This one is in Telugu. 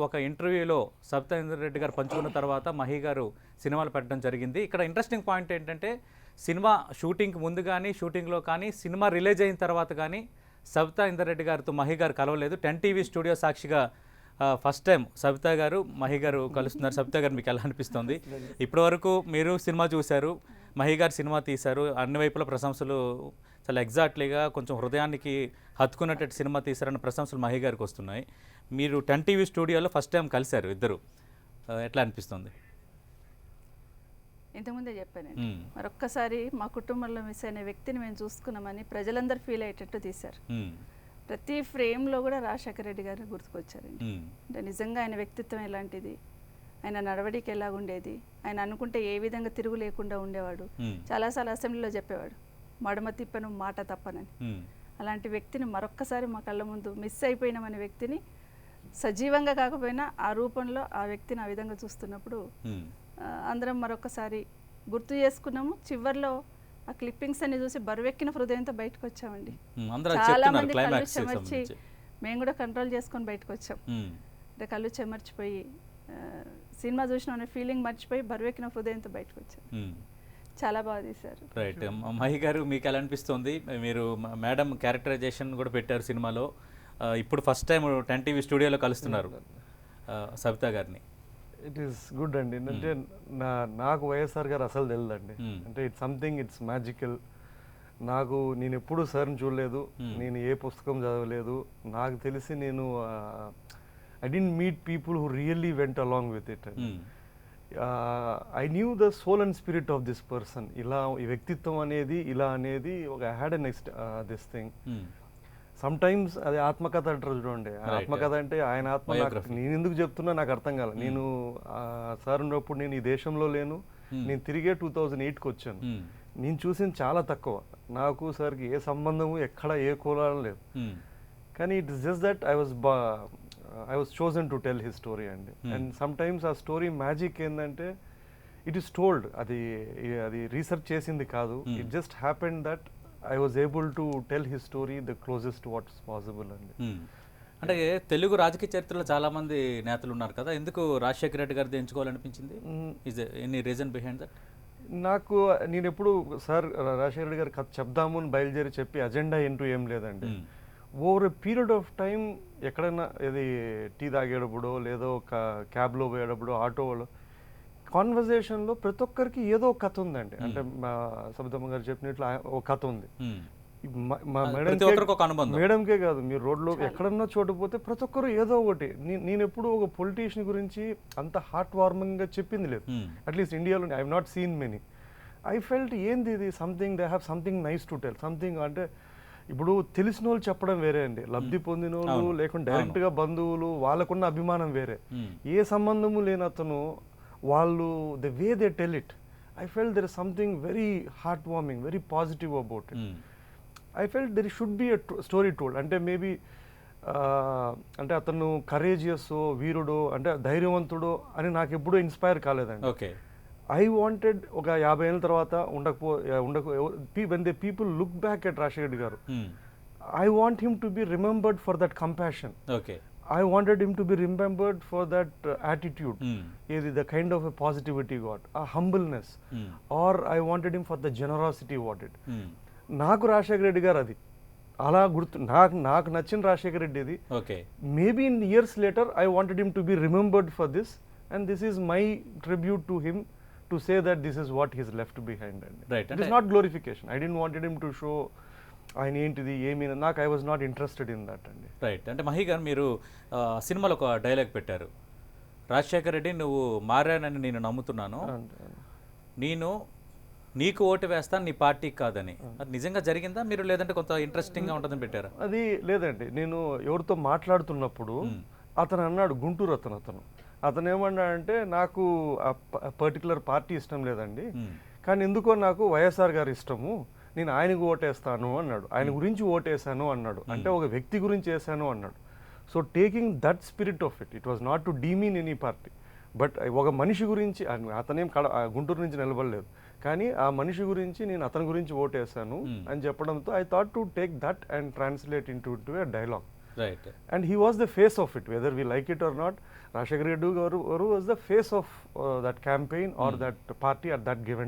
ఒక ఇంటర్వ్యూలో సబితా రెడ్డి గారు పంచుకున్న తర్వాత మహి గారు సినిమాలు పెట్టడం జరిగింది. ఇక్కడ ఇంట్రెస్టింగ్ పాయింట్ ఏంటంటే సినిమా షూటింగ్కి ముందు కానీ షూటింగ్లో కానీ సినిమా రిలీజ్ అయిన తర్వాత కానీ సబితా రెడ్డి గారితో మహి గారు కలవలేదు. 10 టీవీ స్టూడియో సాక్షిగా ఫస్ట్ టైం సబితా గారు మహి గారు కలుస్తున్నారు. సబితా గారు మీకు ఎలా అనిపిస్తుంది? ఇప్పటివరకు మీరు సినిమా చూశారు, మహి గారు సినిమా తీశారు, అన్ని వైపుల ప్రశంసలు చాలా ఎగ్జాక్ట్లీగా కొంచెం హృదయానికి హత్తుకున్నట్టు సినిమా తీశారన్న ప్రశంసలు మహి గారికి వస్తున్నాయి. మీరు 10 టీవీ స్టూడియోలో ఫస్ట్ టైం కలిశారు ఇద్దరు, ఎట్లా అనిపిస్తుంది? ఇంతకుముందే చెప్పానండి, మరొక్కసారి మా కుటుంబంలో మిస్ అయిన వ్యక్తిని మేము చూసుకున్నామని ప్రజలందరూ ఫీల్ అయ్యేటట్టు తీశారు. ప్రతి ఫ్రేమ్లో కూడా రాజశేఖర రెడ్డి గారు గుర్తుకొచ్చారండి. అంటే నిజంగా ఆయన వ్యక్తిత్వం ఎలాంటిది, ఆయన నడవడికి ఎలాగుండేది, ఆయన అనుకుంటే ఏ విధంగా తిరుగు లేకుండా ఉండేవాడు. చాలాసార్లు అసెంబ్లీలో చెప్పేవాడు, మడమ తిప్పను మాట తప్పనని. అలాంటి వ్యక్తిని మరొక్కసారి మా కళ్ళ ముందు మిస్ అయిపోయినామనే వ్యక్తిని సజీవంగా కాకపోయినా ఆ రూపంలో ఆ వ్యక్తిని ఆ విధంగా చూస్తున్నప్పుడు అందరం మరొకసారి గుర్తు చేసుకున్నాము. చివరిలో ఆ క్లిప్పింగ్స్ అన్ని చూసి బరువెక్కిన హృదయంతో బయటకు వచ్చామండి. చాలా మంది కళ్ళు చెమర్చి మేము కూడా కంట్రోల్ చేసుకొని బయటకు వచ్చాం. అంటే కళ్ళు చెమర్చిపోయి సినిమా చూసిన ఫీలింగ్ మర్చిపోయి బరువెక్కిన హృదయంతో బయటకు వచ్చాం. చాలా బాగా తీశారు. రైట్. మహి గారు మీకు ఎలా అనిపిస్తుంది? మీరు మేడం క్యారెక్టరైజేషన్ కూడా పెట్టారు సినిమాలో. ఇప్పుడు ఫస్ట్ టైం 10 టీవీ స్టూడియోలో కలుస్తున్నారు సబితా గారిని. ఇట్ ఈస్ గుడ్ అండి. అంటే నాకు వైఎస్ఆర్ గారు అసలు తెలియదండి. అంటే ఇట్స్ సంథింగ్, ఇట్స్ మ్యాజికల్. నేను ఎప్పుడు సార్ని చూడలేదు, నేను ఏ పుస్తకం చదవలేదు. నాకు తెలిసి నేను I didn't meet people who really went along with it. I knew the soul and spirit of this person. ఇలా ఈ వ్యక్తిత్వం అనేది ఇలా అనేది ఒక had a next this thing. Sometimes అది ఆత్మకథ అంటారు చూడండి. ఆత్మకథ అంటే ఆయన ఆత్మ. నేను ఎందుకు చెప్తున్నా నాకు అర్థం కాలే. నేను సార్ ఉన్నప్పుడు నేను ఈ దేశంలో లేను. నేను తిరిగే 2008కి వచ్చాను. నేను చూసింది చాలా తక్కువ. నాకు సార్కి ఏ సంబంధము ఎక్కడ ఏ కులాలు లేదు. కానీ it is just that I was chosen to tell his story అండి. అండ్ సమ్ టైమ్స్ ఆ స్టోరీ మ్యాజిక్ ఏంటంటే ఇట్ ఈస్ టోల్డ్. అది రీసెర్చ్ చేసింది కాదు. It just happened that I was able to tell his story the closest to what's possible అండి. అంటే తెలుగు రాజకీయ చరిత్రలో చాలా మంది నేతలు ఉన్నారు కదా, ఎందుకు రాజశేఖర రెడ్డి గారిది ఎంచుకోవాలనిపించింది? Is any reason behind that? నేను ఎప్పుడు సార్ రాజశేఖర రెడ్డి గారు కథ చెప్దాము అని బయలుదేరి చెప్పి అజెండా ఏంటూ ఏం లేదండి. Over a period of time ఎక్కడైనా ఇది టీ తాగేటప్పుడు లేదో ఒక క్యాబ్లో పోయేటప్పుడు ఆటోలో కాన్వర్జేషన్లో ప్రతి ఒక్కరికి ఏదో ఒక కథ ఉందండి. అంటే మా సబితమ్మ గారు చెప్పినట్లు ఒక కథ ఉంది. మేడంకే కాదు, మీరు రోడ్లో ఎక్కడన్నా చోటు పోతే ప్రతి ఒక్కరు ఏదో ఒకటి. నేను ఎప్పుడు ఒక పొలిటీషియన్ గురించి అంత హార్ట్ వార్మింగ్గా చెప్పింది లేదు. అట్లీస్ట్ ఇండియాలో I have not seen many. I felt ఏంది ఇది, something they have something nice to tell. Something అంటే ఇప్పుడు తెలిసిన వాళ్ళు చెప్పడం వేరే అండి, లబ్ధి పొందిన వాళ్ళు లేకుంటే డైరెక్ట్గా బంధువులు వాళ్ళకున్న అభిమానం వేరే. ఏ సంబంధము లేని అతను వాళ్ళు the way they tell it, I felt there is something very heart warming, very positive about it. I felt there should be a story told. అంటే మేబీ అంటే అతను కరేజియస్ వీరుడు అంటే ధైర్యవంతుడు అని నాకు ఎప్పుడూ ఇన్స్పైర్ కాలేదండి. ఓకే, ఐ వాంటెడ్ ఒక 50 ఏళ్ళ తర్వాత when they people look back at Rajasekhara Reddy గారు, I want him to be remembered for that compassion. Okay, I wanted him to be remembered for that attitude, the kind of a positivity got, a humbleness, or I wanted him for the generosity what it. నాకు రాజశేఖర రెడ్డి గారు అది అలా గుర్తు, నాకు నచ్చిన రాజశేఖర రెడ్డి ఇది. Okay, maybe in years later I wanted him to be remembered for this, and this is my tribute to him to say that this is what he's left behind and it is not glorification. I didn't wanted him to show ఆయన ఏంటిది ఏమీ, నాకు I was not interested in that అండి. రైట్. అంటే మహి గారు మీరు సినిమాలో ఒక డైలాగ్ పెట్టారు, రాజశేఖర రెడ్డి నువ్వు మారానని నేను నమ్ముతున్నాను, నేను నీకు ఓటు వేస్తాను నీ పార్టీకి కాదని. అది నిజంగా జరిగిందా మీరు, లేదంటే కొంత ఇంట్రెస్టింగ్గా ఉంటుందని పెట్టారా? అది లేదండి, నేను ఎవరితో మాట్లాడుతున్నప్పుడు అతను అన్నాడు, గుంటూరు అతను ఏమన్నాడంటే నాకు ఆ పర్టికులర్ పార్టీ ఇష్టం లేదండి, కానీ ఎందుకో నాకు వైఎస్ఆర్ గారు ఇష్టము, నేను ఆయనకు ఓటేస్తాను అన్నాడు. ఆయన గురించి ఓటేసాను అన్నాడు, అంటే ఒక వ్యక్తి గురించి వేసాను అన్నాడు. So taking that spirit of it, it was not to demean any party, but ఒక మనిషి గురించి, అతనేం గుంటూరు నుంచి నిలబడలేదు, కానీ ఆ మనిషి గురించి నేను అతని గురించి ఓటేసాను అని చెప్పడంతో I thought to take that and translate in to a dialogue. Right. and he was the face of it, whether we like it or not. Rajshekar Reddy garu was the face of that campaign or that party at that given